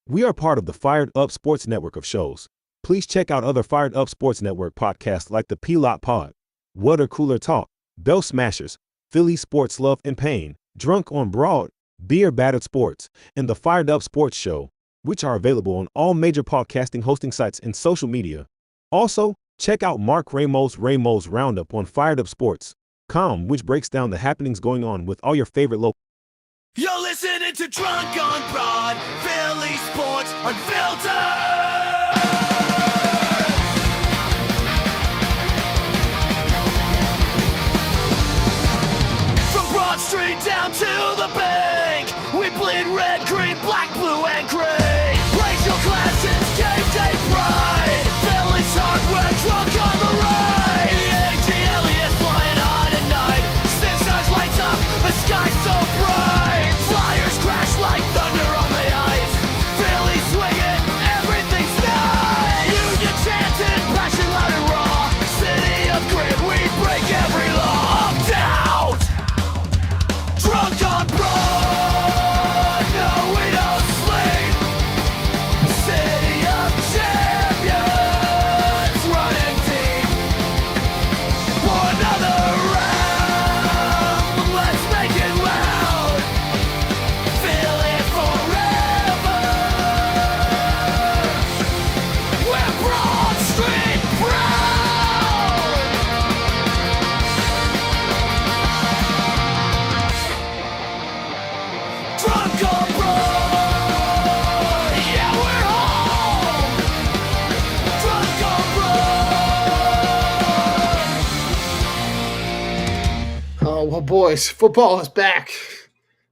We are part of the Fired Up Sports Network of shows. Please check out other Fired Up Sports Network podcasts like the P-Lot Pod, Water Cooler Talk, Bell Smashers, Philly Sports Love and Pain, Drunk on Broad, Beer Battered Sports, and the Fired Up Sports Show, which are available on all major podcasting hosting sites and social media. Also, check out Mark Ramos' Roundup on firedupsports.com, which breaks down the happenings going on with all your favorite local. You're listening to Drunk on Broad, Philly Sports Unfiltered! From Broad Street down to the bank, we bleed red, green, black, blue, and gray. Racial classes, game day pride, Philly's hardware, drunk on the ride. A.G. Elliott flying high tonight, Six Stars lights up, the sky's so bright. Flyers crash like thunder on the ice, Philly swinging, everything's nice. Union chanting, passion loud and raw, city of grit, we break every law. Down! Drunk on Broad, no we don't sleep. City of champions, running deep. For another round, let's make it loud. Feel it forever. We're Broad Street proud. Drunk on Broad, yeah, we're home. Drunk on Broad. Oh, well, boys, football is back.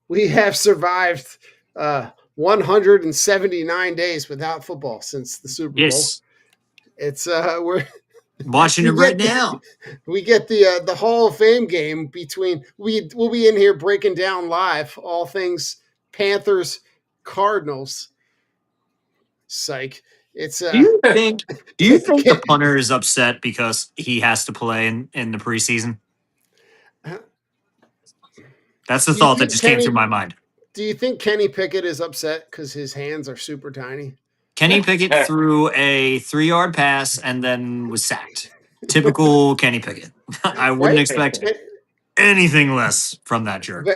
We have survived 179 days without football since the Super Bowl. Yes. It's we're Watching it right now. we get the Hall of Fame game between we'll be in here breaking down live all things Panthers Cardinals. Psych. It's Do you think the punter is upset because he has to play in the preseason? That's the Do you thought that think just came Kenny- through my mind. Do you think Kenny Pickett is upset because his hands are super tiny? Kenny Pickett threw a 3-yard pass and then was sacked. Typical Kenny Pickett. I wouldn't Right? expect anything less from that jerk.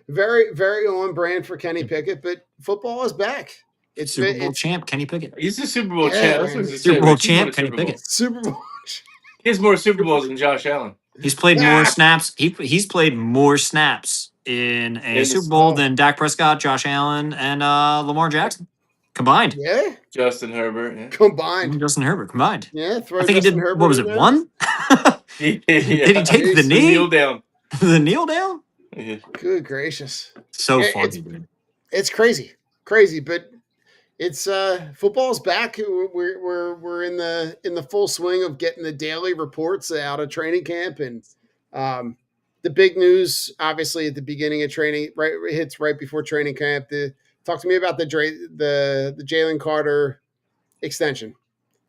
Very, very on brand for Kenny Pickett, but football is back. It's Super Bowl champ Kenny Pickett. He's the Super Bowl Yeah, champ. That's man. what he said. Super Bowl Richie won champ a Kenny Super Bowl. Pickett. Super Bowl. He has more Super Bowls than Josh Allen. He's played more snaps. He's played more snaps in a the Super Bowl small. than Dak Prescott, Josh Allen, and Lamar Jackson combined. Yeah, Justin Herbert. Yeah. combined. Justin Herbert combined. Yeah, throw I think he Justin did. Herbert What was in it? there. One? Did Did he take the He's knee? Kneel down. The kneel down? Yeah. Good gracious, So Yeah, funny. it's- dude. it's crazy, but it's football's back. We're in the full swing of getting the daily reports out of training camp, and the big news, obviously, at the beginning of training, right hits right before training camp. Talk to me about the Jalen Carter extension,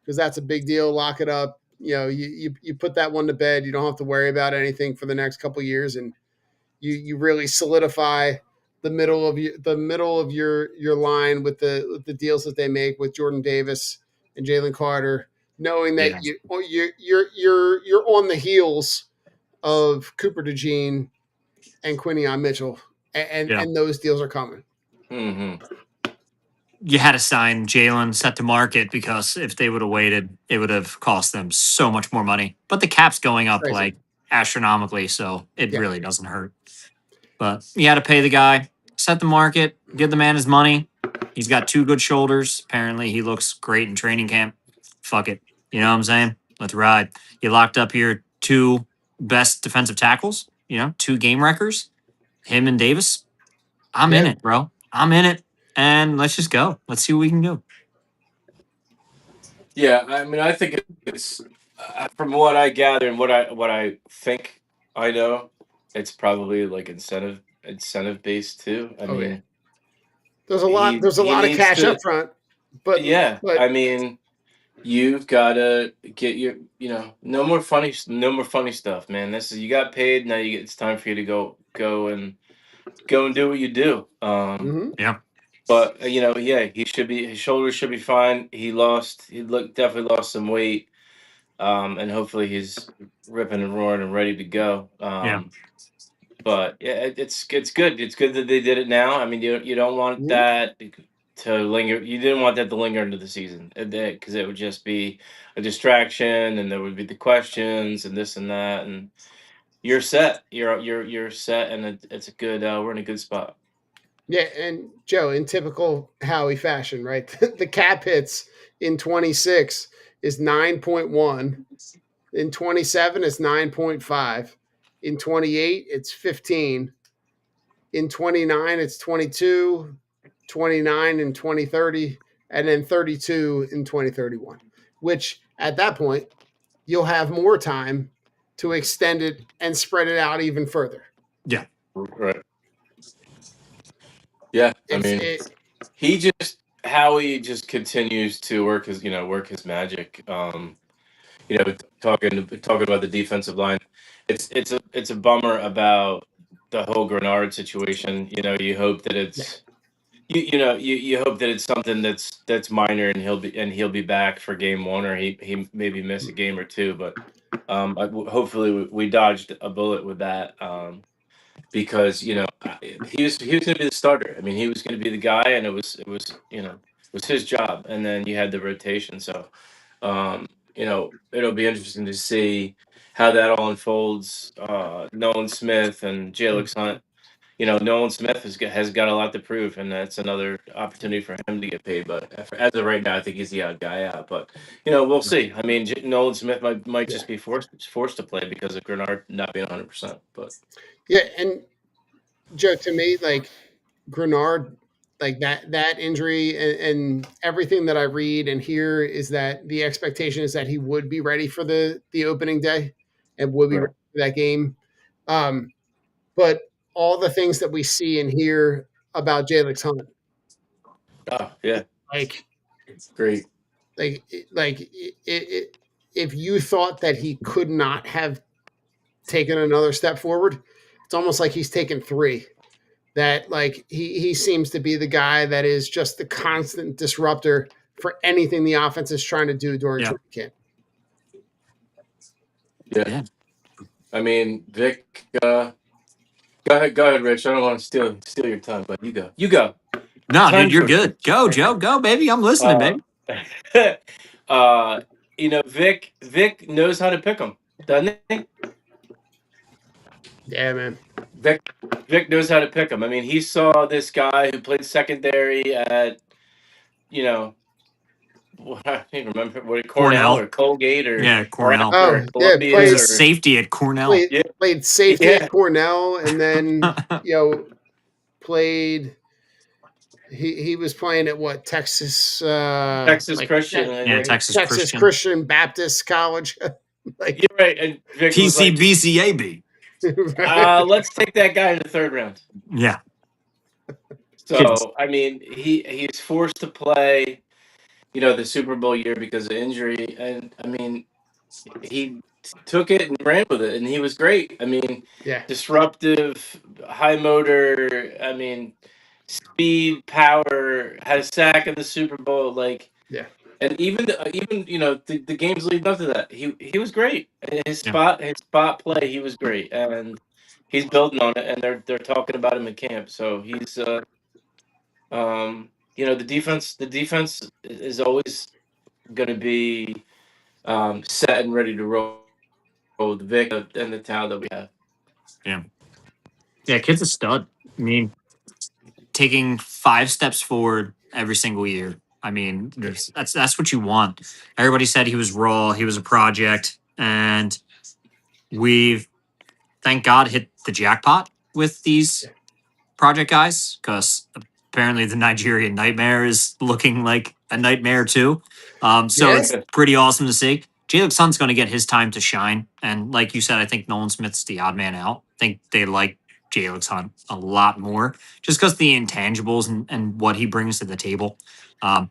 because that's a big deal. Lock it up. You know, you put that one to bed. You don't have to worry about anything for the next couple of years, and you really solidify the middle of your line with the deals that they make with Jordan Davis and Jalen Carter, knowing that Yeah. you're on the heels of Cooper DeJean and Quinion Mitchell, and Yeah. those deals are coming. Mm-hmm. You had to sign Jalen, set to market, because if they would have waited, it would have cost them so much more money. But the cap's going up Crazy. like astronomically, so it Yeah. really doesn't hurt. But you had to pay the guy, set the market, give the man his money. He's got 2 good shoulders. Apparently, he looks great in training camp. Fuck it. You know what I'm saying? Let's ride. You locked up your 2 best defensive tackles, 2 game wreckers, him and Davis. I'm in Yeah. it, bro. I'm in it. And let's just go. Let's see what we can do. Yeah, I mean, I think it's from what I gather and what I think I know, it's probably like incentive based too. I Oh, mean, yeah. There's a lot of needs cash to- up front, but yeah, but I mean, you've got to get your, no more funny stuff, man. You got paid now. It's time for you to go and do what you do. mhm. Yeah. But yeah, he should be. His shoulders should be fine. Definitely lost some weight, and hopefully he's ripping and roaring and ready to go. Yeah. But yeah, it's good. It's good that they did it now. I mean, you don't want Mhm. that to linger. You didn't want that to linger into the season, because it would just be a distraction, and there would be the questions and this and that, and you're set. You're set, and it's a good. We're in a good spot. Yeah, and Joe, in typical Howie fashion, right? The cap hits in 26 is 9.1. In 27, it's 9.5. In 28, it's 15. In 29, it's 22, 29 in 2030, and then 32 in 2031, which at that point, you'll have more time to extend it and spread it out even further. Yeah. Right. Yeah. I It's mean, it, Howie just continues to work his magic. Talking about the defensive line, it's a bummer about the whole Grenard situation. You hope that yeah, you hope that it's something that's minor, and he'll be back for game one, or he maybe miss a game or two. But hopefully we dodged a bullet with that. Because he was going to be the starter. I mean, he was going to be the guy, and it was his job. And then you had the rotation, so it'll be interesting to see how that all unfolds. Nolan Smith and Jalen Hunt. Nolan Smith has got a lot to prove, and that's another opportunity for him to get paid. But as of right now, I think he's the odd guy out. But we'll see. I mean, Nolan Smith might yeah, just be forced to play because of Grenard not being 100%. But yeah. And Joe, to me, like Grenard, like that injury and everything that I read and hear is that the expectation is that he would be ready for the opening day and would be right. ready for that game. Um, but all the things that we see and hear about Jalen Hunt, Oh yeah, like great. like if you thought that he could not have taken another step forward, it's almost like he's taken three. That like he seems to be the guy that is just the constant disruptor for anything the offense is trying to do during Yeah. training camp. Yeah, Yeah. I mean, Vic. Go ahead, Rich. I don't want to steal your time, but you go. You go. No, dude, Time's you're yours. good. Go, Joe. Go, baby. I'm listening, Uh, baby. Vic knows how to pick them, doesn't he? Yeah, man. Vic Vic knows how to pick them. I mean, he saw this guy who played secondary at you know I don't even remember what, Cornell Cornell. or Colgate Yeah, or Cornell. Akron or Oh yeah, He was Columbia a or safety at Cornell. played yeah played safety yeah at Cornell, and then played. He was playing at what Texas, Texas like Christian, I Yeah, think. Texas Texas Christian. Christian Baptist College, like You're right. And Vic was like, PCBCAB. let's take that guy in the third round. Yeah. Kids. So I mean, he's forced to play, the Super Bowl year because of injury, and I mean, he took it and ran with it, and he was great. I mean, yeah, disruptive, high motor. I mean, speed, power. Had a sack in the Super Bowl, like, yeah, and even the games leading up to that, he was great. Yeah. His spot play, he was great, and he's building on it, and they're talking about him in camp. So he's the defense is always going to be set and ready to roll with Vic and the talent that we have. Yeah. Yeah, kid's a stud. I mean, taking 5 steps forward every single year. I mean, that's what you want. Everybody said he was raw, he was a project, and we've thank God hit the jackpot with these yeah, project guys because apparently the Nigerian nightmare is looking like a nightmare too. So yeah, it's pretty awesome to see. Jalen Sun's going to get his time to shine, and like you said, I think Nolan Smith's the odd man out. I think they like Jalen Sun a lot more just because the intangibles and what he brings to the table. Um,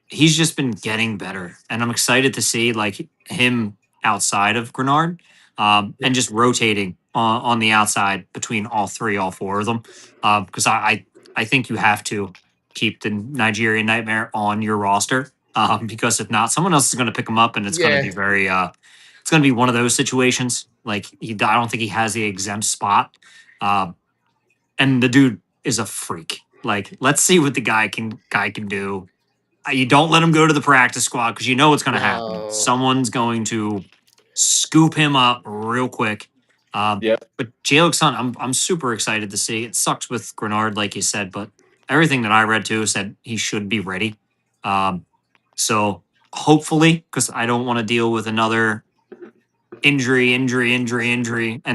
he's just been getting better, and I'm excited to see like him outside of Grenard, yeah. and just rotating on the outside between all 4 of them, because I think you have to keep the Nigerian Nightmare on your roster. Because if not, someone else is going to pick him up, and it's going to be very. It's going to be one of those situations. Like I don't think he has the exempt spot, and the dude is a freak. Like, let's see what the guy can do. You don't let him go to the practice squad because you know what's going to happen. No. Someone's going to scoop him up real quick. Yep. But Jalen Hunt, I'm super excited to see. It sucks with Grenard, like you said, but everything that I read too said he should be ready. So hopefully, because I don't want to deal with another injury, and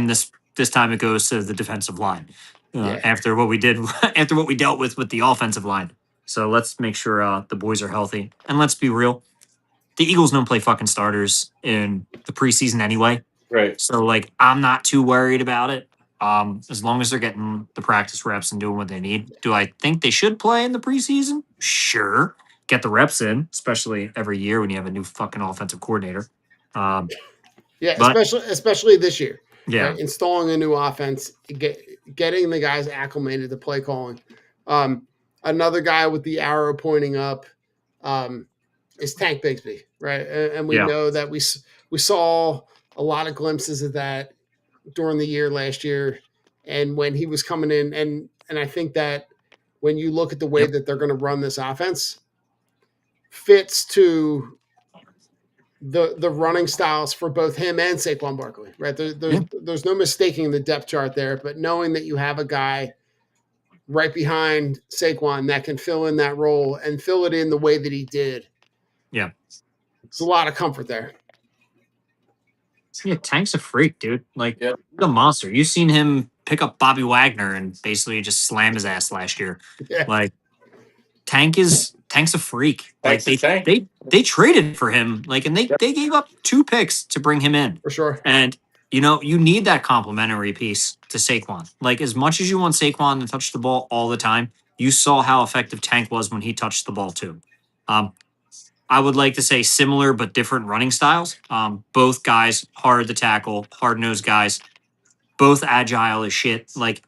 this time it goes to the defensive line after what we did, after what we dealt with the offensive line. So let's make sure the boys are healthy, and let's be real. The Eagles don't play fucking starters in the preseason anyway. Right. So like I'm not too worried about it. As long as they're getting the practice reps and doing what they need. Do I think they should play in the preseason? Sure. Get the reps in, especially every year when you have a new fucking offensive coordinator. Yeah, But- especially this year. Yeah. Right? Installing a new offense, getting the guys acclimated to play calling. Another guy with the arrow pointing up is Tank Bigsby, right? And we Yeah. know that we saw a lot of glimpses of that during the year last year, and when he was coming in, and I think that when you look at the way Yep. that they're going to run this offense, fits to the running styles for both him and Saquon Barkley, right? There's no mistaking the depth chart there, but knowing that you have a guy right behind Saquon that can fill in that role and fill it in the way that he did. Yeah. It's a lot of comfort there. Yeah, Tank's a freak, dude. Like Yep. the monster. You've seen him pick up Bobby Wagner and basically just slam his ass last year. Yeah. Like Tank's a freak. Tank's Like a tank. they traded for him. Like, and they gave up 2 picks to bring him in. For sure. And you know, you need that complementary piece to Saquon. Like, as much as you want Saquon to touch the ball all the time, you saw how effective Tank was when he touched the ball too. I would like to say similar but different running styles. Both guys hard to tackle, hard nosed guys, both agile as shit. Like,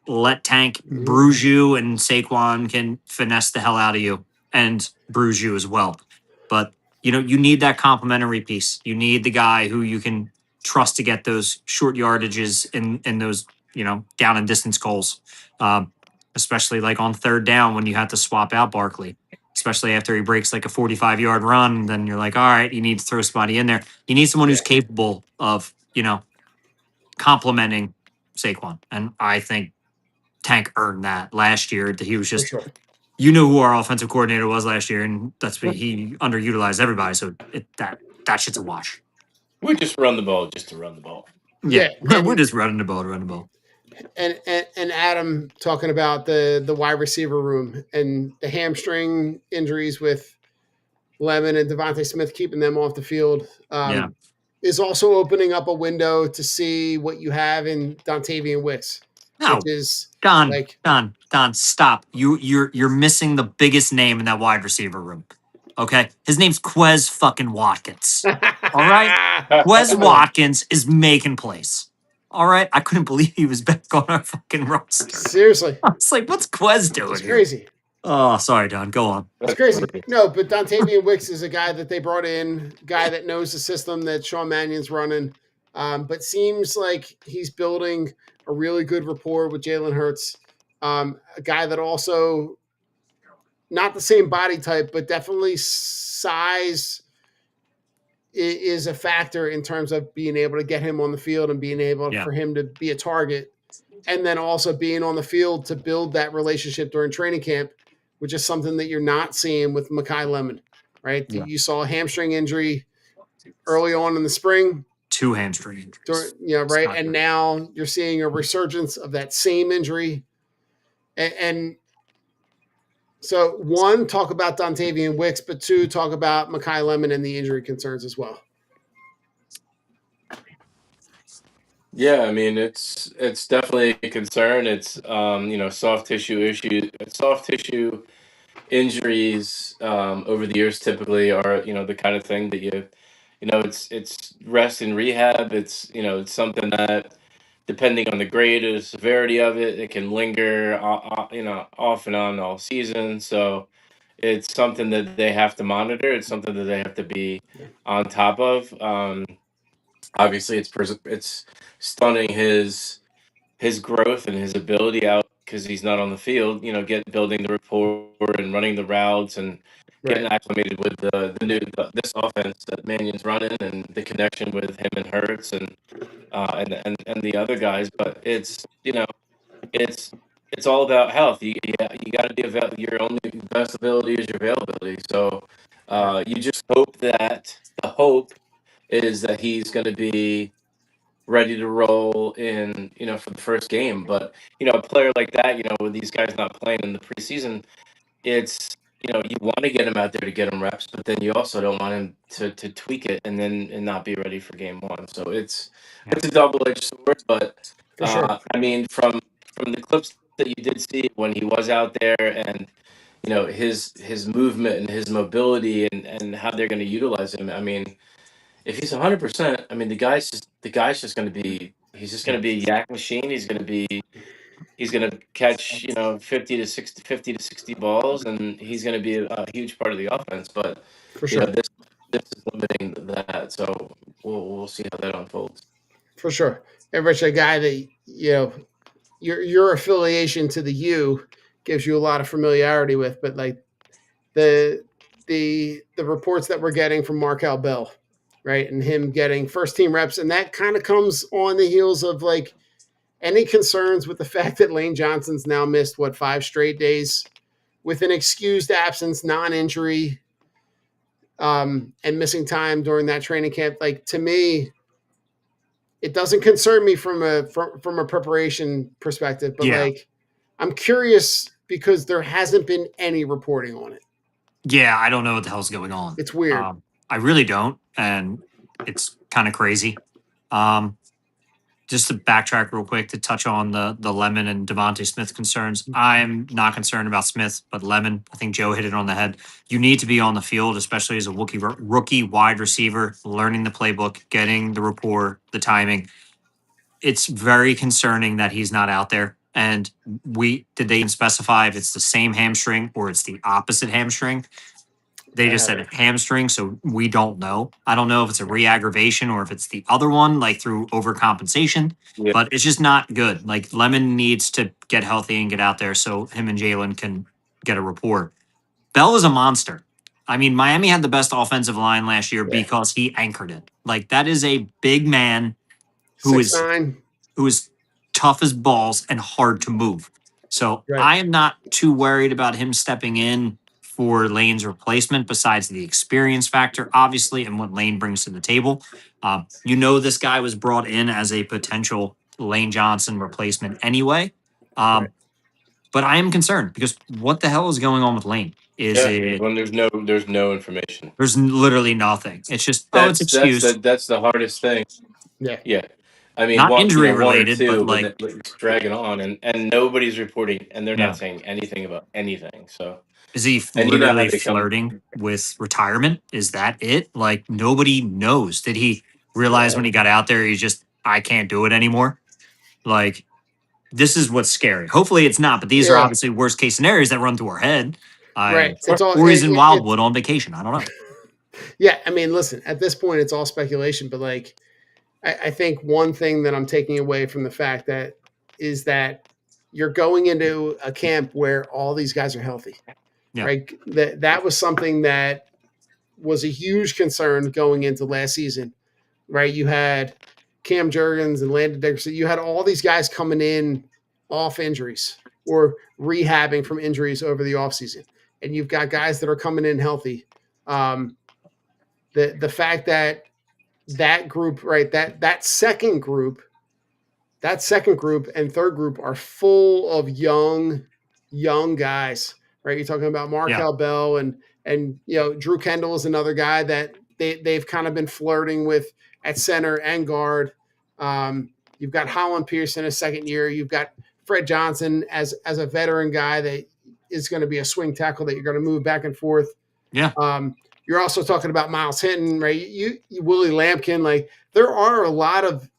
let Tank bruise you, and Saquon can finesse the hell out of you and bruise you as well. But you know, you need that complementary piece. You need the guy who you can trust to get those short yardages in those, you know, down and distance goals. Especially like on third down when you have to swap out Barkley. Especially after he breaks like a 45-yard run, then you're like, all right, you need to throw somebody in there. You need someone who's capable of, you know, complementing Saquon. And I think Tank earned that last year. He was just, sure. you knew who our offensive coordinator was last year, and that's what he underutilized everybody. So that shit's a wash. We just run the ball just to run the ball. Yeah, we're just running the ball to run the ball. And Adam talking about the wide receiver room and the hamstring injuries with Lemon and Devontae Smith, keeping them off the field. Is also opening up a window to see what you have in Dontavian Wicks. No, which is Don, like Don, stop. You're missing the biggest name in that wide receiver room. Okay, his name's Quez fucking Watkins. All right, Quez Watkins is making plays. All right, I couldn't believe he was back on our fucking roster. Seriously, I was like, what's Quez doing? it's here? crazy. Oh, sorry, Don. Go on. It's crazy. No, but Dontavian Wicks is a guy that they brought in, guy that knows the system that Sean Mannion's running, but seems like he's building a really good rapport with Jalen Hurts, a guy that also not the same body type, but definitely size is a factor in terms of being able to get him on the field and being able for him to be a target, and then also being on the field to build that relationship during training camp, which is something that you're not seeing with Mekhi Lemon, right? Yeah. You saw a hamstring injury early on in the spring. 2 hamstring injuries. Right? And now you're seeing a resurgence of that same injury. And so, 1, talk about Dontavian Wicks, but 2, talk about Mekhi Lemon and the injury concerns as well. Yeah, I mean it's definitely a concern. It's soft tissue injuries over the years typically are the kind of thing that it's rest and rehab. It's it's something that depending on the grade or the severity of it, it can linger, off and on all season. So it's something that they have to monitor. It's something that they have to be on top of. Obviously, it's stunning his growth and his ability out because he's not on the field. Building the rapport and running the routes and getting Right. acclimated with this offense that Mannion's running and the connection with him and Hurts and the other guys. But it's it's all about health. You got to be your only best ability is your availability. So you just hope that the hope is that he's going to be ready to roll in, for the first game. But a player like that, with these guys not playing in the preseason, it's you want to get him out there to get him reps, but then you also don't want him to tweak it and not be ready for game one. So it's a double edged sword. But For sure. I mean, from the clips that you did see when he was out there, and his movement and his mobility and how they're going to utilize him. I mean, if he's 100%, I mean the guy's just going to be he's just going to be a yak machine. He's going to catch 50 to 60 balls, and he's going to be a huge part of the offense. But For sure. this is limiting that, so we'll see how that unfolds. For sure. And Rich, a guy that your affiliation to the U gives you a lot of familiarity with, but like the reports that we're getting from Markel Bell, right, and him getting first team reps, and that kind of comes on the heels of like any concerns with the fact that Lane Johnson's now missed 5 straight days with an excused absence, non-injury, and missing time during that training camp. Like, to me, it doesn't concern me from a preparation perspective, but like, I'm curious because there hasn't been any reporting on it. Yeah, I don't know what the hell's going on. It's weird. I really don't, and it's kind of crazy. Just to backtrack real quick to touch on the Lemon and Devontae Smith concerns, I'm not concerned about Smith, but Lemon, I think Joe hit it on the head. You need to be on the field, especially as a rookie wide receiver, learning the playbook, getting the rapport, the timing. It's very concerning that he's not out there. And did they even specify if it's the same hamstring or it's the opposite hamstring? They just said hamstring, so we don't know. I don't know if it's a re-aggravation or if it's the other one, like through overcompensation. Yeah. But it's just not good. Like, Lemon needs to get healthy and get out there so him and Jalen can get a rapport. Bell is a monster. I mean, Miami had the best offensive line last year because he anchored it. Like, that is a big man who is 6'9". tough as balls and hard to move. So I am not too worried about him stepping in for Lane's replacement, besides the experience factor, obviously, and what Lane brings to the table. This guy was brought in as a potential Lane Johnson replacement anyway. But I am concerned because what the hell is going on with Lane? When there's no information. There's literally nothing. It's just it's excuse. That's the hardest thing. Yeah. I mean, not injury related, 1 or 2, but like it's dragging on, and nobody's reporting, and they're not saying anything about anything. So is he literally flirting with retirement? Is that it? Like, nobody knows. Did he realize when he got out there, I can't do it anymore? Like, this is what's scary. Hopefully it's not, but these are obviously worst case scenarios that run through our head. Or he's in Wildwood on vacation. I don't know. Yeah, I mean, listen, at this point, it's all speculation, but like, I think one thing that I'm taking away from the fact that is that you're going into a camp where all these guys are healthy, right? That was something that was a huge concern going into last season, right? You had Cam Jurgens and Landon Dickerson. You had all these guys coming in off injuries or rehabbing from injuries over the offseason. And you've got guys that are coming in healthy. The fact that group, right, that second group and third group are full of young guys, right? You're talking about Markel Bell and Drew Kendall is another guy that they've kind of been flirting with at center and guard. You've got Holland Pierce in his second year. You've got Fred Johnson as a veteran guy that is going to be a swing tackle that you're going to move back and forth. Yeah. You're also talking about Miles Hinton, right? You Willie Lampkin. Like, there are a lot of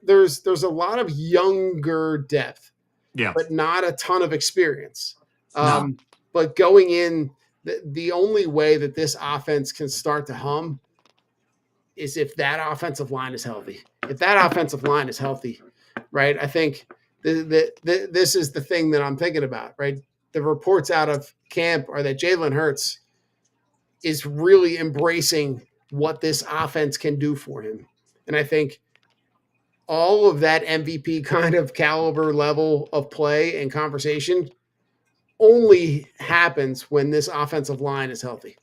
there's a lot of younger depth, Yeah. but not a ton of experience. No. But going in, the only way that this offense can start to hum is if that offensive line is healthy. If that offensive line is healthy, right? I think this is the thing that I'm thinking about, right? The reports out of camp are that Jalen Hurts is really embracing what this offense can do for him. And I think all of that MVP kind of caliber level of play and conversation only happens when this offensive line is healthy.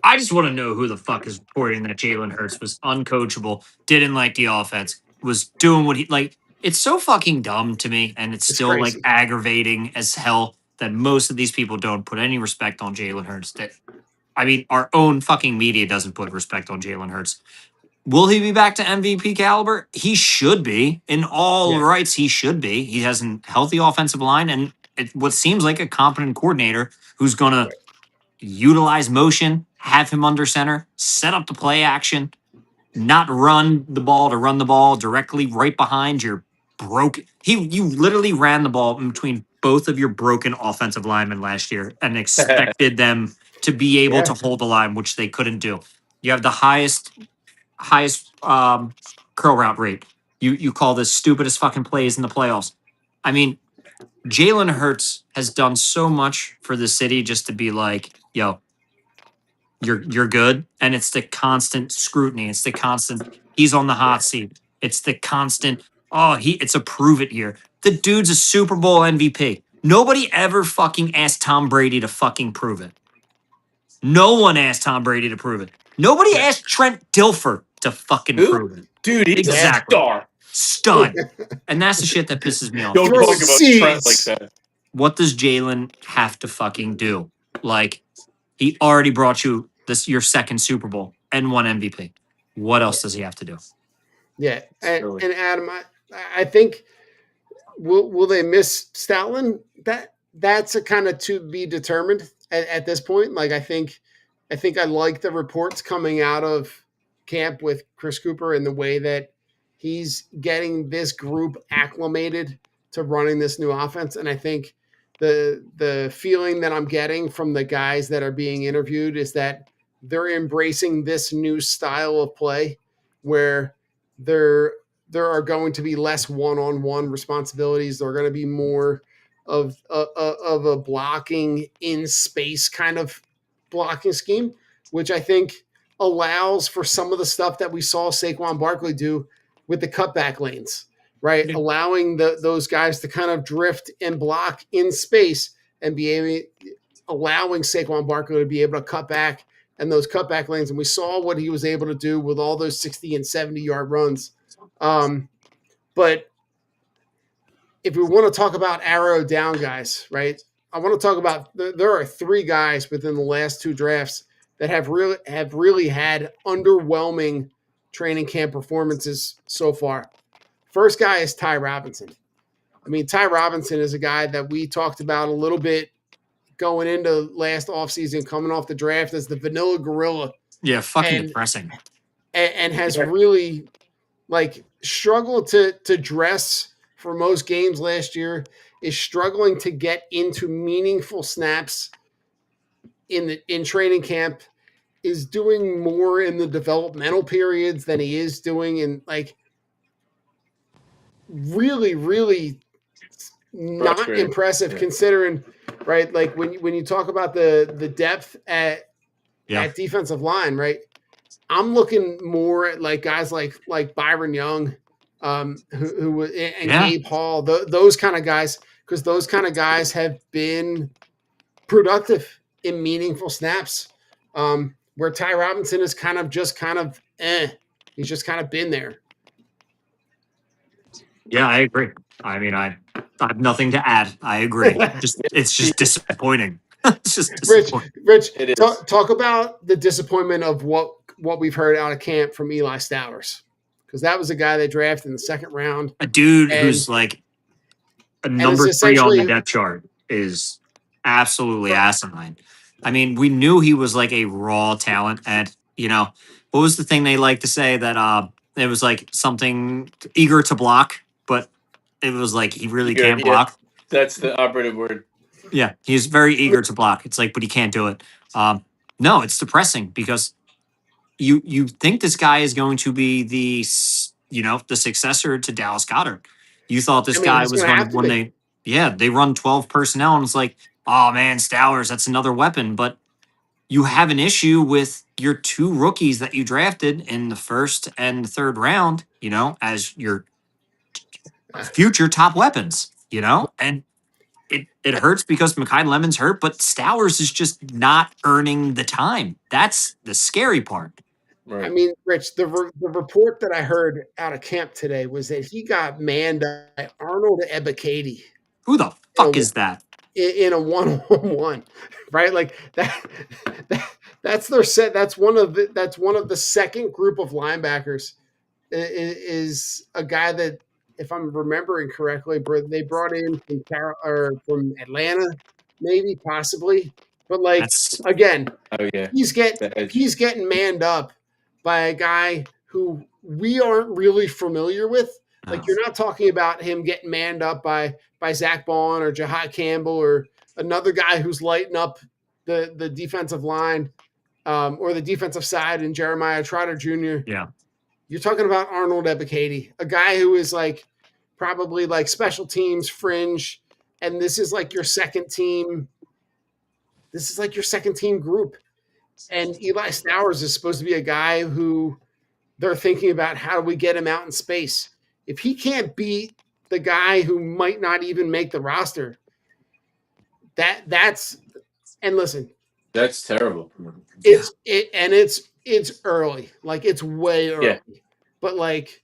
I just want to know who the fuck is reporting that Jalen Hurts was uncoachable, didn't like the offense, was doing what he like. It's so fucking dumb to me, and it's It's still like crazy. aggravating as hell that most of these people don't put any respect on Jalen Hurts. That I mean, our own fucking media doesn't put respect on Jalen Hurts. Will he be back to MVP caliber? He should be. In all Yeah. rights, he should be. He has a healthy offensive line and what seems like a competent coordinator who's going to Right. utilize motion, have him under center, set up the play action, not run the ball to run the ball directly right behind your broken. You literally ran the ball in between both of your broken offensive linemen last year and expected them to be able to Yeah. hold the line, which they couldn't do. You have the highest curl route rate. You call this stupidest fucking plays in the playoffs. I mean, Jalen Hurts has done so much for the city just to be like, yo, you're good. And it's the constant scrutiny. It's the constant he's on the hot seat. It's the constant, it's a prove it year. The dude's a Super Bowl MVP. Nobody ever fucking asked Tom Brady to fucking prove it. No one asked Tom Brady to prove it. Nobody Yeah. asked Trent Dilfer to fucking Who? prove it. Dude, he's Exactly. a star. Stud. And that's the shit that pisses me off. Don't Throw talk about Trent like seeds. that. What does Jalen have to fucking do? Like, he already brought you your second Super Bowl and one MVP. What else does he have to do? Yeah. And Really. Adam, I think will they miss Stoutland? That's a kind of to be determined at this point. Like I think I like the reports coming out of camp with Chris Cooper and the way that he's getting this group acclimated to running this new offense. And I think the feeling that I'm getting from the guys that are being interviewed is that they're embracing this new style of play where they're there are going to be less one-on-one responsibilities. There are going to be more of a blocking in space kind of blocking scheme, which I think allows for some of the stuff that we saw Saquon Barkley do with the cutback lanes, right? Yeah. Allowing those guys to kind of drift and block in space and allowing Saquon Barkley to be able to cut back and those cutback lanes. And we saw what he was able to do with all those 60 and 70-yard runs. But if we want to talk about arrow down guys, right? I want to talk about there are 3 guys within the last 2 drafts that have really had underwhelming training camp performances so far. First guy is Ty Robinson. I mean, Ty Robinson is a guy that we talked about a little bit going into last offseason, coming off the draft as the vanilla gorilla. Yeah, fucking and, depressing. And has really like struggled to dress for most games last year, is struggling to get into meaningful snaps in training camp, is doing more in the developmental periods than he is doing in like really not impressive considering, right? Like when you talk about the depth at defensive line, right? I'm looking more at like guys like Byron Young, who and Gabe Hall, those kind of guys, because those kind of guys have been productive in meaningful snaps. Where Ty Robinson is he's just kind of been there. Yeah, I agree. I mean, I have nothing to add. I agree. It's just disappointing. It's just disappointing. Rich, talk about the disappointment of what we've heard out of camp from Eli Stowers, because that was a guy they drafted in the 2nd round. A dude who's like a number 3 on the depth chart is absolutely asinine. I mean, we knew he was like a raw talent, and what was the thing they like to say that It was like something eager to block, but it was like he really Eager, can't yeah. block. That's the operative word. Yeah, he's very eager to block. It's like, but he can't do it. No, it's depressing because you think this guy is going to be the successor to Dallas Goddard. You thought this I mean, guy he's was going to going have to to when be. they run 12 personnel and it's like, oh man, Stowers, that's another weapon. But you have an issue with your two rookies that you drafted in the first and the third round, as your future top weapons, and it hurts because Makai Lemon's hurt, but Stowers is just not earning the time. That's the scary part. Right. I mean, Rich, the report that I heard out of camp today was that he got manned by Arnold Ebiketie Who the fuck is that? in a one-on-one, right? Like that's their set. That's one of the second group of linebackers is a guy that, if I'm remembering correctly, they brought in from Atlanta, maybe possibly, but like That's again, Oh yeah. he's The edge. getting manned up by a guy who we aren't really familiar with. Like, you're not talking about him getting manned up by Zach Bond or Jahad Campbell or another guy who's lighting up the defensive line or the defensive side in Jeremiah Trotter Jr. yeah. You're talking about Arnold Ebiketie, a guy who is like probably like special teams fringe, and this is like your second team. This is like your second team group. And Eli Stowers is supposed to be a guy who they're thinking about, how do we get him out in space? If he can't beat the guy who might not even make the roster, that's and listen, That's terrible. it's early. Like, it's way early. Yeah. But like,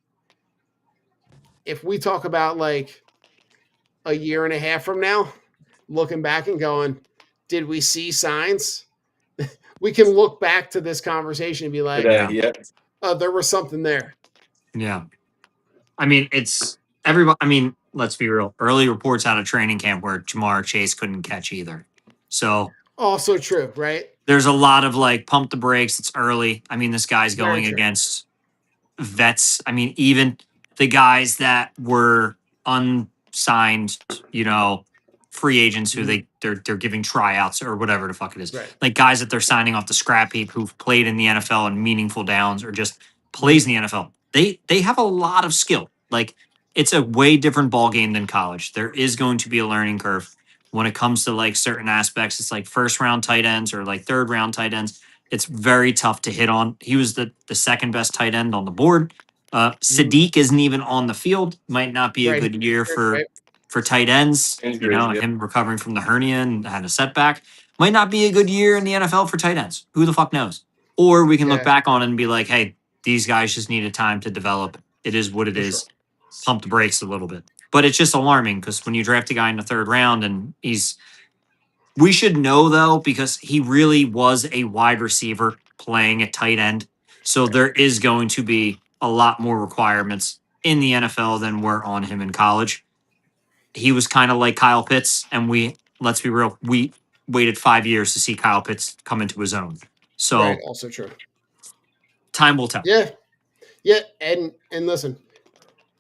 if we talk about like a year and a half from now, looking back and going, did we see signs? We can look back to this conversation and be like, Today, yeah. oh, there was something there. Yeah. I mean, it's everybody. I mean, let's be real. Early reports out of training camp where Jamar Chase couldn't catch either. So Also true, right? there's a lot of like pump the brakes. It's early. I mean, this guy's Very going true. against vets. I mean, even the guys that were unsigned, free agents who they're giving tryouts or whatever the fuck it is. Right. Like guys that they're signing off the scrap heap who've played in the NFL in meaningful downs or just plays in the NFL. They have a lot of skill. Like, it's a way different ball game than college. There is going to be a learning curve when it comes to like certain aspects. It's like first round tight ends or like third round tight ends. It's very tough to hit on. He was the second best tight end on the board. Sadiq isn't even on the field. Might not be a Right. good year Right. for tight ends. Injuries, yeah. Him recovering from the hernia and had a setback. Might not be a good year in the NFL for tight ends. Who the fuck knows? Or we can look Yeah. back on it and be like, hey, these guys just needed time to develop. It is what it For is. sure. Pump the brakes a little bit. But it's just alarming because when you draft a guy in the third round and we should know though, because he really was a wide receiver playing at tight end. So there is going to be a lot more requirements in the NFL than were on him in college. He was kind of like Kyle Pitts, and let's be real, we waited 5 years to see Kyle Pitts come into his own. So Right. Also true. time will tell. Yeah. Yeah. And listen,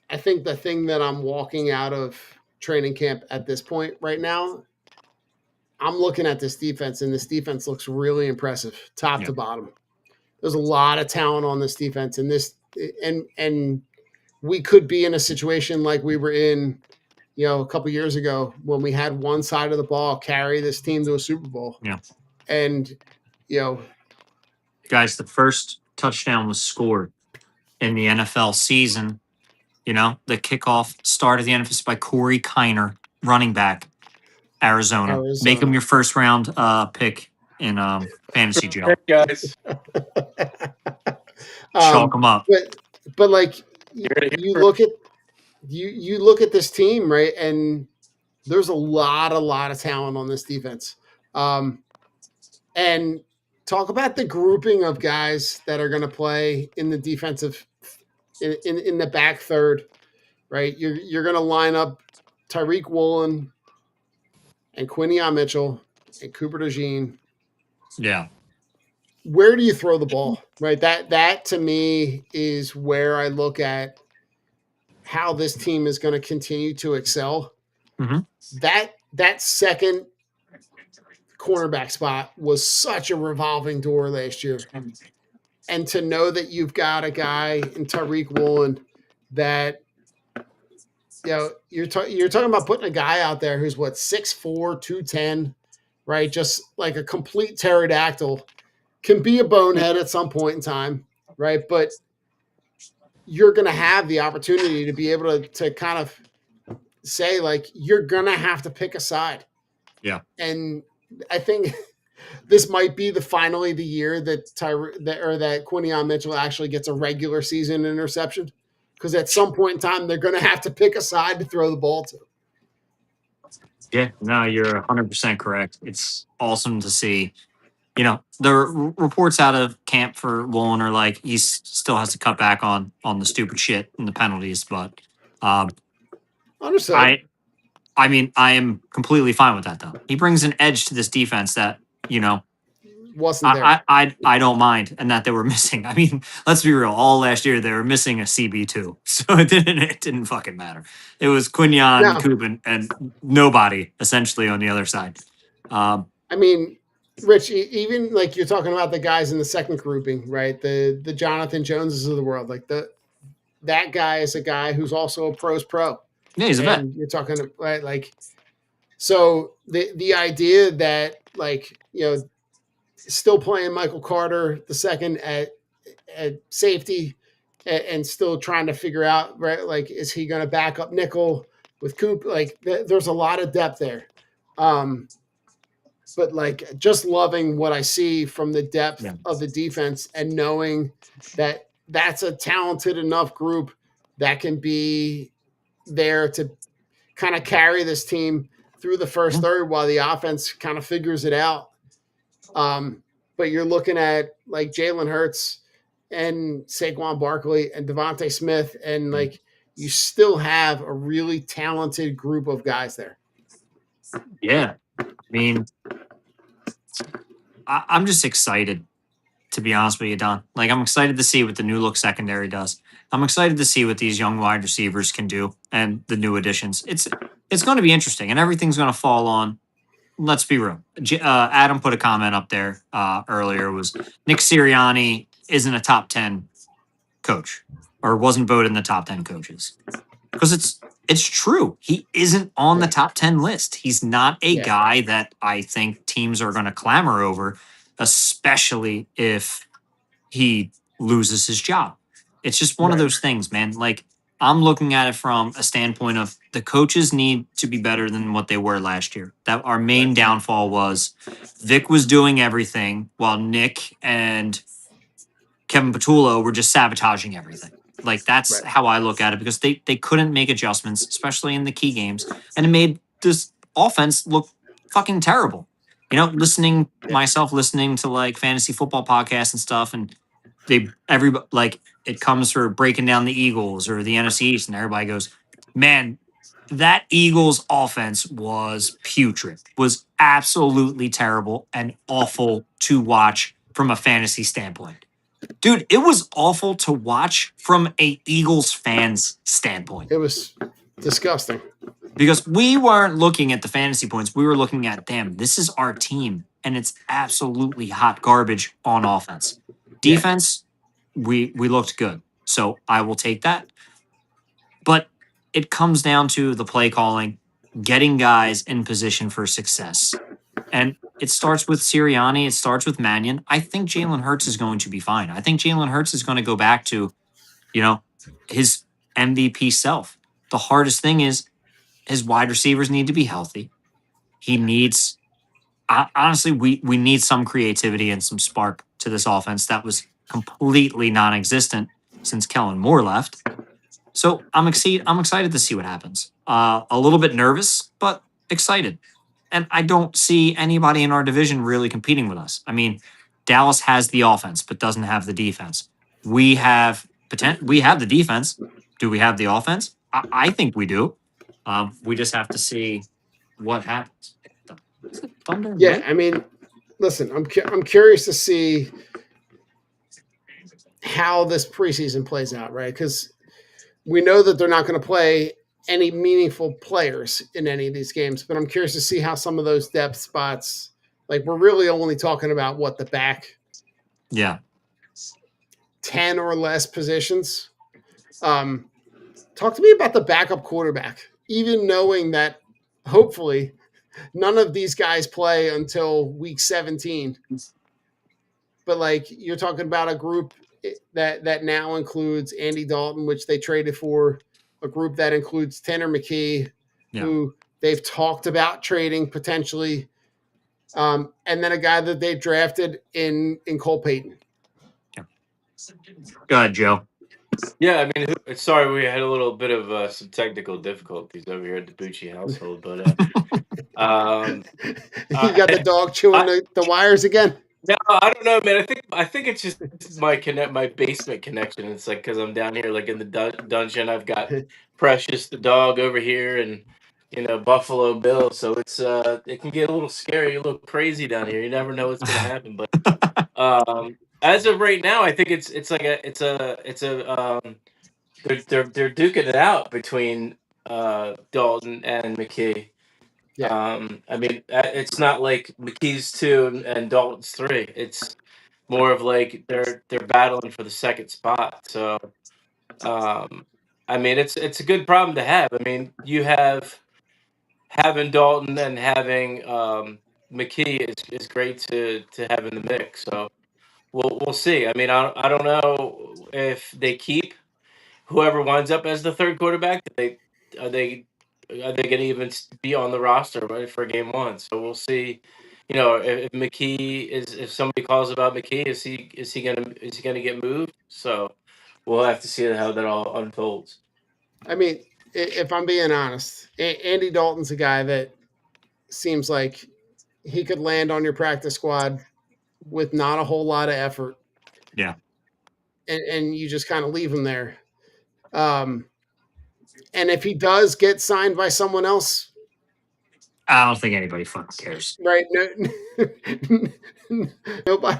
I think the thing that I'm walking out of training camp at this point right now, I'm looking at this defense, and this defense looks really impressive, top Yeah. to bottom. There's a lot of talent on this defense, and we could be in a situation like we were in, a couple years ago when we had one side of the ball carry this team to a Super Bowl. Yeah. And Guys, the first touchdown was scored in the NFL season. The kickoff start of the NFL by Corey Kiner, running back, Arizona. Make him your first round pick in fantasy jail. Guys, Chalk him up. But like You're you look at this team, right? And there's a lot of talent on this defense. And talk about the grouping of guys that are going to play in the defensive in the back third, right? You're going to line up Tyreek Woolen and Quinion Mitchell and Cooper DeJean. Yeah. where do you throw the ball? Right. That to me is where I look at how this team is going to continue to excel. Mhm. That second cornerback spot was such a revolving door last year. And to know that you've got a guy in Tariq Woolen that you're talking about putting a guy out there who's what 6'4", 210, right? Just like a complete pterodactyl, can be a bonehead at some point in time, right? But you're going to have the opportunity to be able to kind of say like you're going to have to pick a side. Yeah. And I think this might be finally the year that that Quinion Mitchell actually gets a regular season interception, because at some point in time they're going to have to pick a side to throw the ball to. Yeah, no, you're 100% correct. It's awesome to see. The reports out of camp for Woolen are like he still has to cut back on the stupid shit and the penalties, but um, Understood. I mean, I am completely fine with that though. He brings an edge to this defense that Wasn't there. I don't mind, and that they were missing. I mean, let's be real. All last year they were missing a CB2, so it didn't fucking matter. It was Quinion, Now, Coop, and nobody essentially on the other side. I mean, Rich, even like you're talking about the guys in the second grouping, right? The Jonathan Joneses of the world, like that guy is a guy who's also a pro's pro. Yeah, he's a vet. And you're talking right, like, so the idea that like still playing Michael Carter the second at safety, and still trying to figure out, right, like, is he going to back up nickel with Coop? Like, there's a lot of depth there. But like just loving what I see from the depth of the defense and knowing that that's a talented enough group that can be there to kind of carry this team through the first third while the offense kind of figures it out. But you're looking at like Jalen Hurts and Saquon Barkley and Devontae Smith, and like you still have a really talented group of guys there. Yeah, I mean, I'm just excited, to be honest with you, Don. Like, I'm excited to see what the new look secondary does. I'm excited to see what these young wide receivers can do and the new additions. It's going to be interesting, and everything's going to fall on. Let's be real. Adam put a comment up there earlier. Was Nick Sirianni isn't a top 10 coach, or wasn't voted in the top 10 coaches, because it's true. He isn't on the top 10 list. He's not a guy that I think teams are going to clamor over, especially if he loses his job. It's just one of those things, man. Like, I'm looking at it from a standpoint of the coaches need to be better than what they were last year. That our main downfall was Vic was doing everything while Nick and Kevin Patullo were just sabotaging everything. Like, that's how I look at it, because they couldn't make adjustments, especially in the key games, and it made this offense look fucking terrible. Listening to like fantasy football podcasts and stuff, and everybody, like, it comes for breaking down the Eagles or the NFC East, and everybody goes, man, that Eagles offense was putrid, was absolutely terrible and awful to watch from a fantasy standpoint. Dude, it was awful to watch from a Eagles fan's standpoint. It was disgusting. Because we weren't looking at the fantasy points. We were looking at, damn, this is our team, and it's absolutely hot garbage on offense. Defense, we looked good. So I will take that. But it comes down to the play calling, getting guys in position for success. And it starts with Sirianni. It starts with Mannion. I think Jalen Hurts is going to be fine. I think Jalen Hurts is going to go back to, his MVP self. The hardest thing is his wide receivers need to be healthy. He needs, honestly, we need some creativity and some spark to this offense that was completely non-existent since Kellen Moore left. So I'm excited to see what happens. A little bit nervous, but excited. And I don't see anybody in our division really competing with us. I mean, Dallas has the offense, but doesn't have the defense. We have the defense. Do we have the offense? I think we do. We just have to see what happens. Yeah, I mean, listen, I'm curious to see how this preseason plays out, right? Because we know that they're not going to play any meaningful players in any of these games, but I'm curious to see how some of those depth spots, like we're really only talking about what the back Yeah. 10 or less positions. Talk to me about the backup quarterback, even knowing that hopefully none of these guys play until week 17. But like you're talking about a group that now includes Andy Dalton, which they traded for, a group that includes Tanner McKee, Yeah. who they've talked about trading potentially, and then a guy that they drafted in Cole Payton. Go ahead, Joe. Yeah, I mean, sorry, we had a little bit of some technical difficulties over here at the Bucci household, but You got the dog chewing the wires again. no, I don't know, man. I think it's just my basement connection. It's like because I'm down here, like in the dungeon. I've got Precious the dog over here, and Buffalo Bill. So it can get a little scary, a little crazy down here. You never know what's gonna happen. But as of right now, I think it's like they're duking it out between Dalton and McKee. Yeah. I mean, it's not like McKee's 2 and Dalton's 3. It's more of like they're battling for the second spot. So, I mean, it's a good problem to have. I mean, you have having Dalton and having McKee is great to have in the mix. So we'll see. I mean, I don't know if they keep whoever winds up as the third quarterback. Are they are they going to even be on the roster right for game one? So we'll see. If McKee if somebody calls about McKee, is he gonna get moved? So we'll have to see how that all unfolds. I mean, if I'm being honest, Andy Dalton's a guy that seems like he could land on your practice squad with not a whole lot of effort. Yeah. And you just kind of leave him there. And if he does get signed by someone else, I don't think anybody fucking cares. right?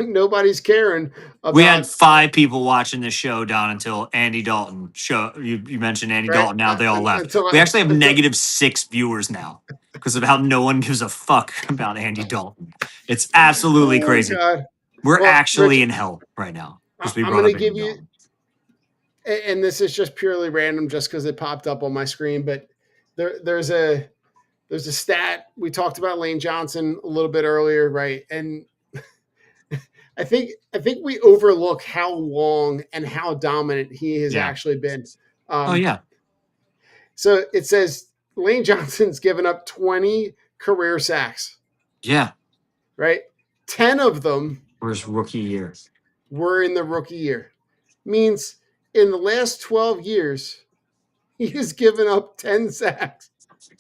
Nobody's caring about. We had 5 people watching this show, Don, until Andy Dalton show. You mentioned Andy Right? Dalton. Now they all left. Until We actually have until- -6 viewers now because of how no one gives a fuck about Andy Dalton. It's absolutely Oh, crazy. God. We're Well, actually Rich, in hell right now because we I'm brought going up to give Andy you, Dalton. and this is just purely random, just because it popped up on my screen. But there's a stat we talked about Lane Johnson a little bit earlier, right? And I think we overlook how long and how dominant he has Yeah. actually been. Oh yeah. So it says Lane Johnson's given up 20 career sacks, Yeah. right? 10 of them For his rookie year. were in the rookie year. Means in the last 12 years, he has given up 10 sacks.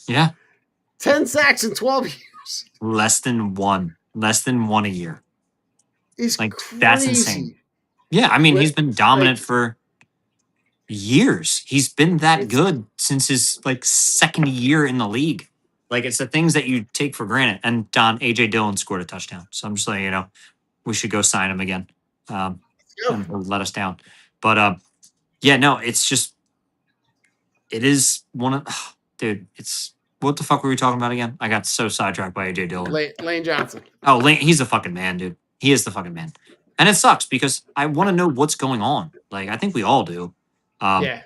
Yeah. 10 sacks in 12 years Less than one a year. is Like crazy. that's insane. Yeah, I mean, he's been dominant for years. He's been that good since his second year in the league. Like it's the things that you take for granted. And Don AJ Dillon scored a touchdown, so I'm just letting you know we should go sign him again. And he'll let us down. But yeah, no, it's just it is one of dude. It's what the fuck were we talking about again? I got so sidetracked by AJ Dillon. Lane Johnson. Oh, Lane, he's a fucking man, dude. He is the fucking man. And it sucks because I want to know what's going on. Like, I think we all do. Yeah.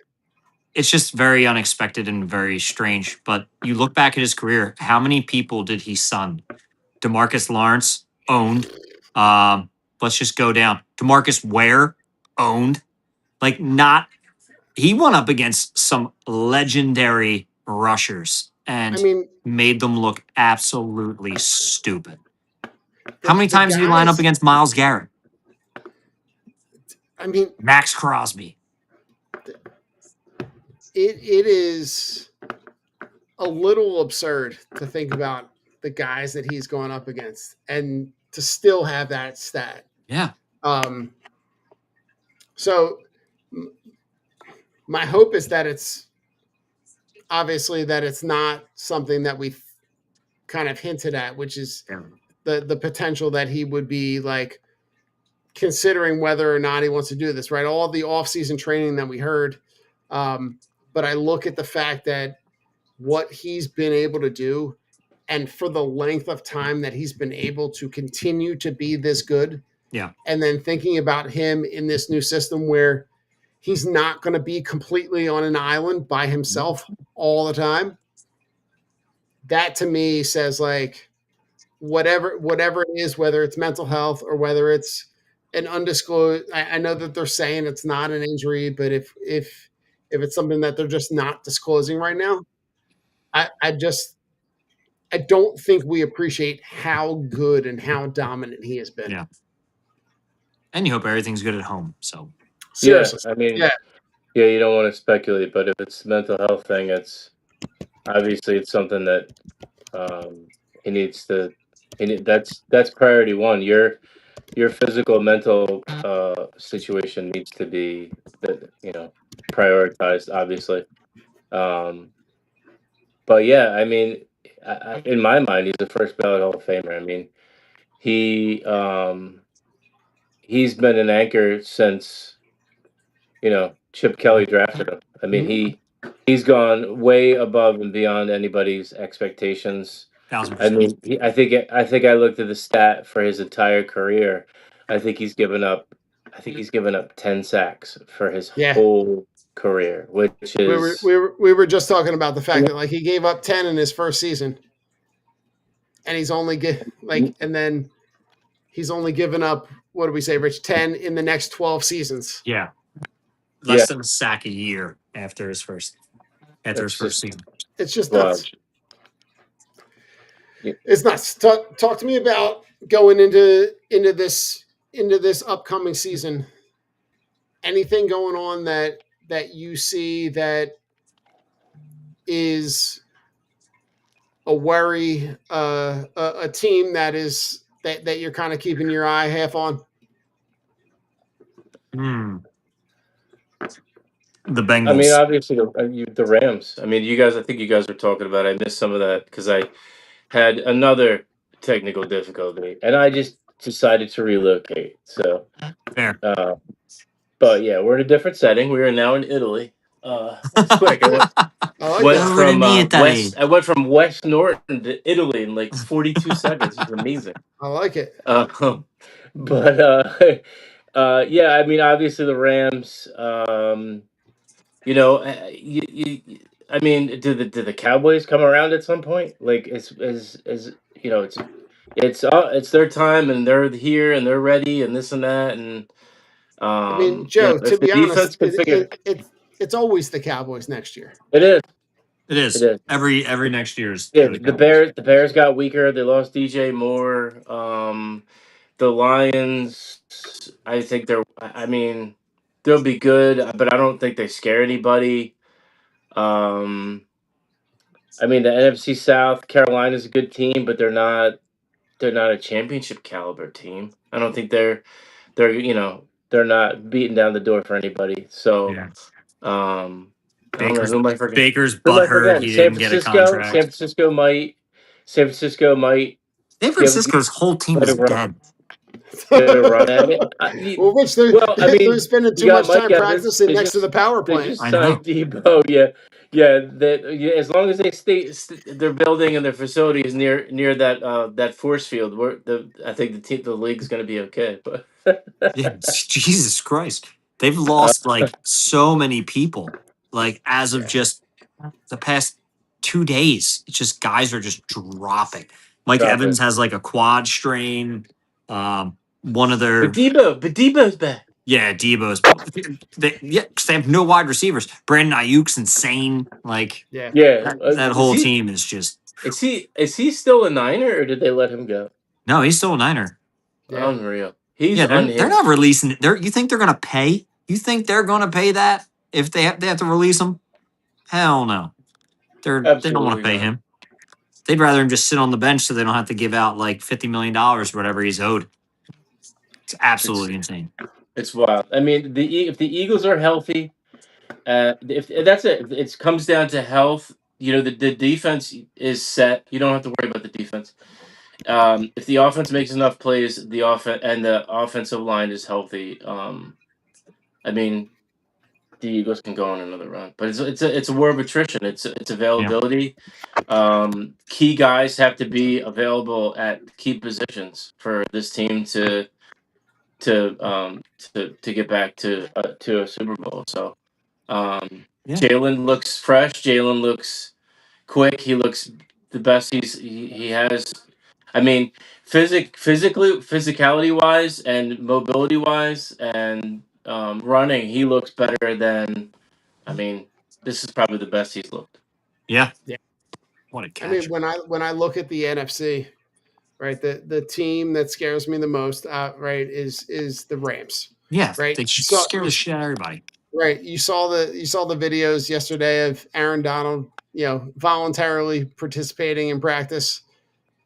It's just very unexpected and very strange. But you look back at his career, how many people did he son? DeMarcus Lawrence, owned. Let's just go down. DeMarcus Ware, owned. Like, not. He went up against some legendary rushers and made them look absolutely stupid. How many times did he line up against Myles Garrett? I mean, Max Crosby. It is a little absurd to think about the guys that he's going up against and to still have that stat. Yeah. So my hope is that it's obviously that it's not something that we kind of hinted at, which is the potential that he would be like considering whether or not he wants to do this, right? All the off-season training that we heard. But I look at the fact that what he's been able to do, and for the length of time that he's been able to continue to be this good. Yeah. And then thinking about him in this new system where he's not going to be completely on an island by himself all the time. That to me says like whatever it is, whether it's mental health or whether it's an undisclosed. I know that they're saying it's not an injury, but if it's something that they're just not disclosing right now, I don't think we appreciate how good and how dominant he has been. Yeah. And you hope everything's good at home. So seriously, Yeah, I mean, yeah. you don't want to speculate, but if it's a mental health thing, it's obviously it's something that he needs to. That's priority one. Your physical, mental situation needs to be prioritized, obviously. But yeah, I mean, in my mind, he's a first ballot Hall of Famer. I mean, he he's been an anchor since Chip Kelly drafted him. I mean, he's gone way above and beyond anybody's expectations. 1,000%. I mean, I think I looked at the stat for his entire career. I think he's given up 10 sacks for his whole career, which is we were just talking about the fact that like he gave up 10 in his first season, and he's only and then he's only given up, what do we say, Rich, 10 in the next 12 seasons. Yeah, less than a sack a year after his first season. It's just nuts. It's nuts. Talk to me about going into this upcoming season. Anything going on that you see that is a worry, a team that you're kind of keeping your eye half on? The Bengals. I mean, obviously the Rams. I mean, I think you guys were talking about it. I missed some of that because I had another technical difficulty, and I just decided to relocate. So, fair. But yeah, we're in a different setting. We are now in Italy. It's quick. I went from West Norton to Italy in like 42 seconds. It's amazing. I like it. But yeah, I mean, obviously the Rams. I mean, do the Cowboys come around at some point? Like, it's their time, and they're here, and they're ready, and this and that, and I mean, Joe, to be honest, it's always the Cowboys next year. It is. It is. Every next year's. Yeah, the Bears got weaker. They lost DJ Moore. The Lions, I think they'll be good, but I don't think they scare anybody. I mean, the NFC South, Carolina's a good team, but they're not a championship caliber team. I don't think they're not beating down the door for anybody. So, Baker's butthurt. He didn't get a contract. San Francisco might. San Francisco's whole team is dead. Run at it. Well, Rich, they're spending too much time practicing next to the power plant. They just signed Debo. Yeah. As long as they stay, their building and their facilities near that force field, I think the league's going to be okay. But yeah, Jesus Christ, they've lost like so many people. Like as of just the past 2 days, it's just guys are just dropping. Mike Evans has like a quad strain. One of their Debo's back. Yeah, Debo's. Because they have no wide receivers. Brandon Ayuk's insane. Like that whole team is just. Is he still a Niner, or did they let him go? No, he's still a Niner. Yeah. Unreal. They're not releasing. You think they're gonna pay? You think they're gonna pay that if they have to release him? Hell no. They don't want to pay him. They'd rather him just sit on the bench so they don't have to give out like $50 million or whatever he's owed. It's absolutely insane. It's wild. I mean, if the Eagles are healthy, if that's it comes down to health. The defense is set. You don't have to worry about the defense. If the offense makes enough plays, the offensive line is healthy. I mean, the Eagles can go on another run, but it's a war of attrition. It's availability. Key guys have to be available at key positions for this team to get back to a Super Bowl. So Yeah. Jalen looks fresh. Jalen looks quick. He looks the best he has. I mean, physicality wise, and mobility wise, and running, he looks better than. I mean, this is probably the best he's looked. Yeah. Yeah. What a I catch. mean, when I look at the NFC, right, the team that scares me the most, right, is the Rams. Yeah. Right, They should scare the shit out of everybody. right. You saw the videos yesterday of Aaron Donald, voluntarily participating in practice,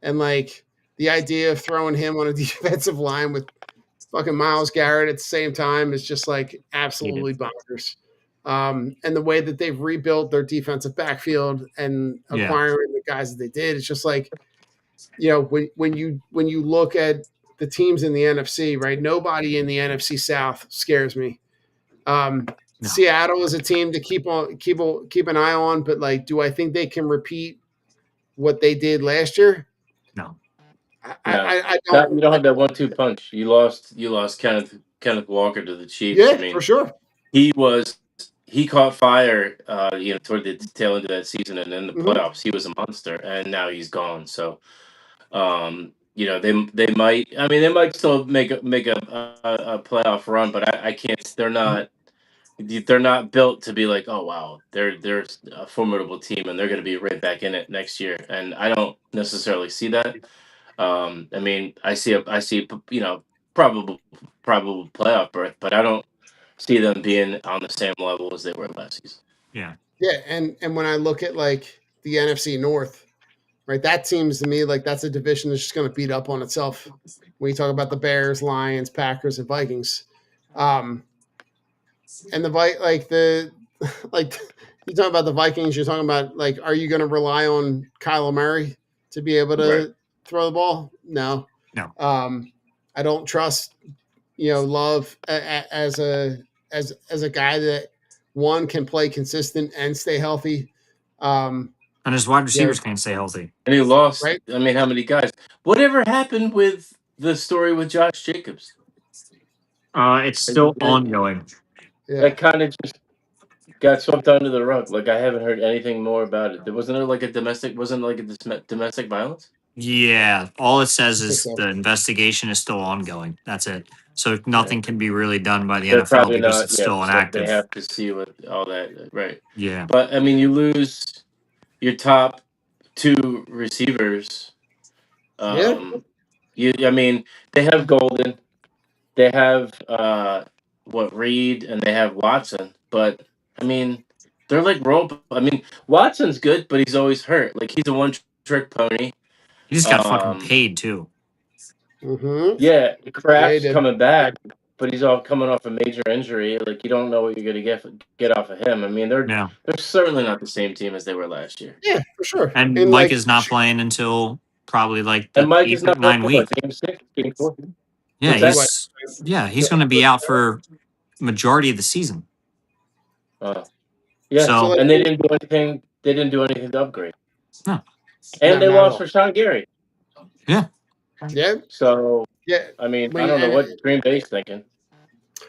and like the idea of throwing him on a defensive line with fucking Miles Garrett at the same time is just like absolutely bonkers. And the way that they've rebuilt their defensive backfield and Yeah. acquiring the guys that they did, it's just like, when you look at the teams in the NFC, right? Nobody in the NFC South scares me. No. Seattle is a team to keep an eye on, but like, do I think they can repeat what they did last year? No. No, I you don't have that 1-2 punch. You lost Kenneth Walker to the Chiefs. I Yeah, for mean, sure. he caught fire. Toward the tail end of that season, and in the Mhm. playoffs, he was a monster, and now he's gone. So, they might. I mean, they might still make a playoff run, but I can't. They're not built to be like, oh wow, they're a formidable team, and they're going to be right back in it next year. And I don't necessarily see that. I mean, I see probable playoff berth, but I don't see them being on the same level as they were last season. Yeah. Yeah, and when I look at like the NFC North, right, that seems to me like that's a division that's just going to beat up on itself. When you talk about the Bears, Lions, Packers, and Vikings, and like you talk about the Vikings, you're talking about like, are you going to rely on Kyler Murray to be able Right. to throw the ball? No. No. I don't trust Love as a guy that one can play consistent and stay healthy. Um, And his wide yeah, receivers can't stay healthy. And he lost. right. I mean, how many guys? Whatever happened with the story with Josh Jacobs? It's still ongoing. Yeah. That kind of just got swept under the rug. Like, I haven't heard anything more about it. Wasn't there like a domestic violence? Yeah. All it says I think is so. the investigation is still ongoing. That's it. So nothing can be really done by the They're NFL probably because not. it's Yeah, still so they inactive. have to see what all that. Right. Yeah. But I mean, you lose your top two receivers. Yeah. I mean, they have Golden, they have Reed, and they have Watson. But I mean, they're like rope. I mean, Watson's good, but he's always hurt. Like, he's a one-trick pony. He just got fucking Um, paid too. Mm-hmm. Yeah, Yeah, he Kraft's did. coming back, but he's all coming off a major injury. Like, you don't know what you're gonna get off of him. I mean, they're Yeah. certainly not the same team as they were last year. Yeah, for sure. And And Mike like, is not playing until probably like And the Mike is 8 or not 9 playing week. game 6, game 4. Yeah, What's that? he's going to be out for majority of the season. Yeah, So like, and they didn't do anything. They didn't do anything to upgrade. No. And No, they not at lost all. Rashawn Gary. yeah, yeah, So yeah, I mean, When I you- don't know and- what Green Bay's thinking.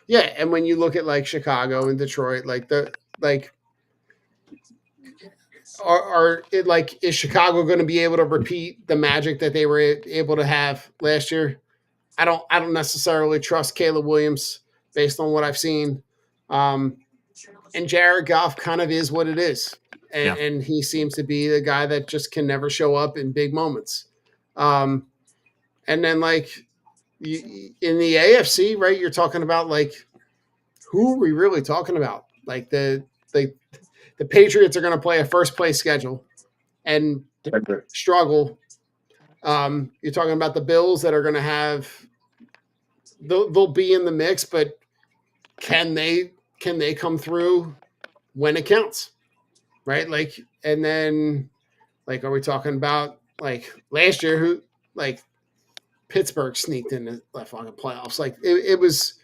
yeah. And when you look at like Chicago and Detroit, like is Chicago going to be able to repeat the magic that they were able to have last year? I don't necessarily trust Caleb Williams based on what I've seen. And Jared Goff kind of is what it is. And he seems to be the guy that just can never show up in big moments. And then like in the AFC, right, you're talking about like, who are we really talking about? Like the Patriots are going to play a first place schedule and Denver. struggle. You're talking about the Bills that are going to have they'll be in the mix, but can they come through when it counts, right? Like, and then like, are we talking about like last year? like Pittsburgh sneaked in the fucking playoffs. Like it was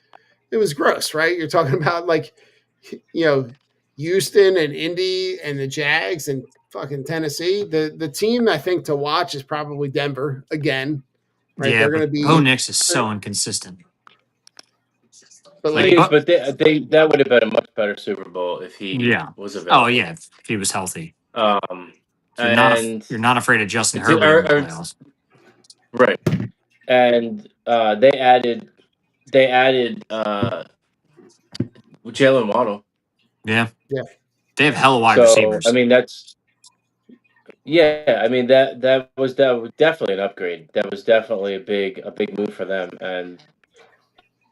gross, right? You're talking about like Houston and Indy and the Jags and fucking Tennessee. The team I think to watch is probably Denver again, right? Yeah, They're going but to be, Bo Nix is so inconsistent. but He like, is, but they that would have been a much better Super Bowl if he Yeah. was Oh available. yeah, if he was healthy. Um, You're and not afraid of Justin it's Herbert in the playoffs. right, and they added Jalen Waddle. Yeah. yeah, They have hella wide So receivers. I mean I mean that was definitely an upgrade. That was definitely a big move for them. And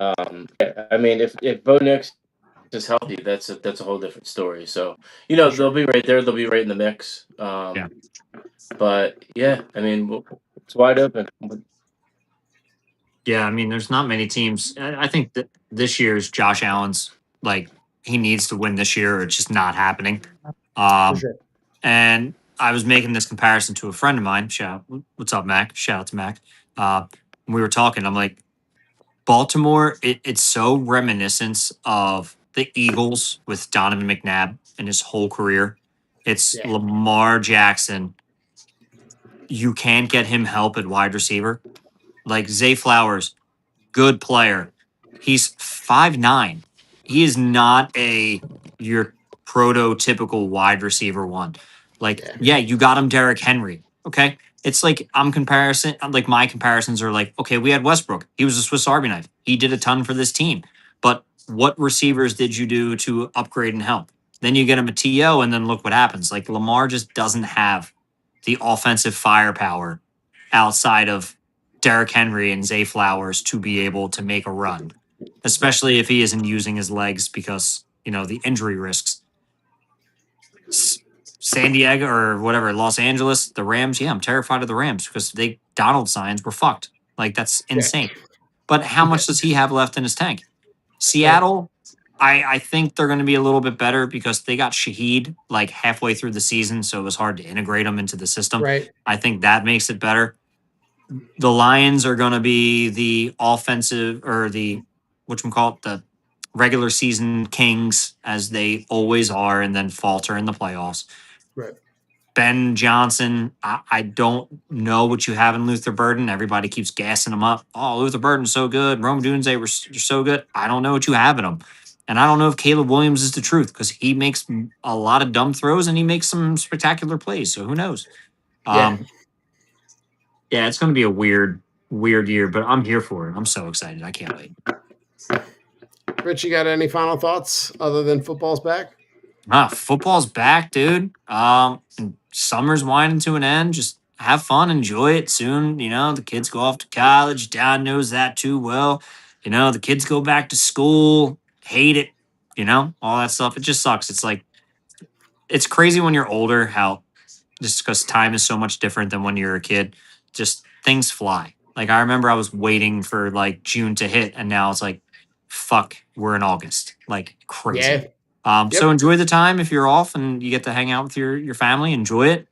yeah, I mean if Bo Nix is healthy, that's a whole different story. So for they'll sure. be right there. They'll be right in the mix. Yeah. But yeah, I mean it's wide open. Yeah, I mean, there's not many teams. I think that this year's Josh Allen's like he needs to win this year, or it's just not happening. For Um, sure. and I was making this comparison to a friend of mine. What's up, Mac? Shout out to Mac. We were talking. I'm like, Baltimore. It's so reminiscent of the Eagles with Donovan McNabb and his whole career. It's Yeah. Lamar Jackson. You can't get him help at wide receiver. Like Zay Flowers, good player. He's 5'9". He is not your prototypical wide receiver one. Like, Yeah. yeah, you got him Derrick Henry. Okay. It's like my comparisons are like, okay, we had Westbrook. He was a Swiss Army knife. He did a ton for this team. But what receivers did you do to upgrade and help? Then you get him a TO, and then look what happens. Like Lamar just doesn't have the offensive firepower outside of Derrick Henry and Zay Flowers to be able to make a run, especially if he isn't using his legs because, the injury risks. San Diego or whatever, Los Angeles, the Rams. Yeah, I'm terrified of the Rams because Donald signs were fucked. Like, that's Yeah. insane. But how much does he have left in his tank? Right. Seattle, I think they're going to be a little bit better because they got Shaheed like halfway through the season, so it was hard to integrate them into the system. Right. I think that makes it better. The Lions are going to be the offensive or the the regular season kings as they always are, and then falter in the playoffs. Right. Ben Johnson, I don't know what you have in Luther Burden. Everybody keeps gassing him up. Oh, Luther Burden's so good. Rome Dunze were so good. I don't know what you have in him. And I don't know if Caleb Williams is the truth because he makes a lot of dumb throws and he makes some spectacular plays. So who knows? Yeah. Yeah, it's going to be a weird year, but I'm here for it. I'm so excited. I can't wait. Rich, you got any final thoughts other than football's back? Football's back, dude. And summer's winding to an end. Just have fun, enjoy it. Soon, the kids go off to college. Dad knows that too well. The kids go back to school, hate it, all that stuff. It just sucks. It's like, it's crazy when you're older how just because time is so much different than when you're a kid, just things fly. Like, I remember I was waiting for like June to hit, and now it's like, fuck, we're in August. Like, crazy. Yeah. So enjoy the time if you're off and you get to hang out with your family. Enjoy it.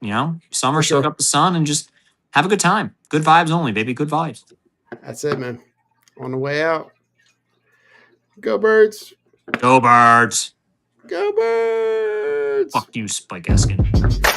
Summer, For sure. soak up the sun, and just have a good time. Good vibes only, baby. Good vibes. That's it, man. On the way out. Go Birds. Go Birds. Go Birds. Fuck you, Spike Eskin.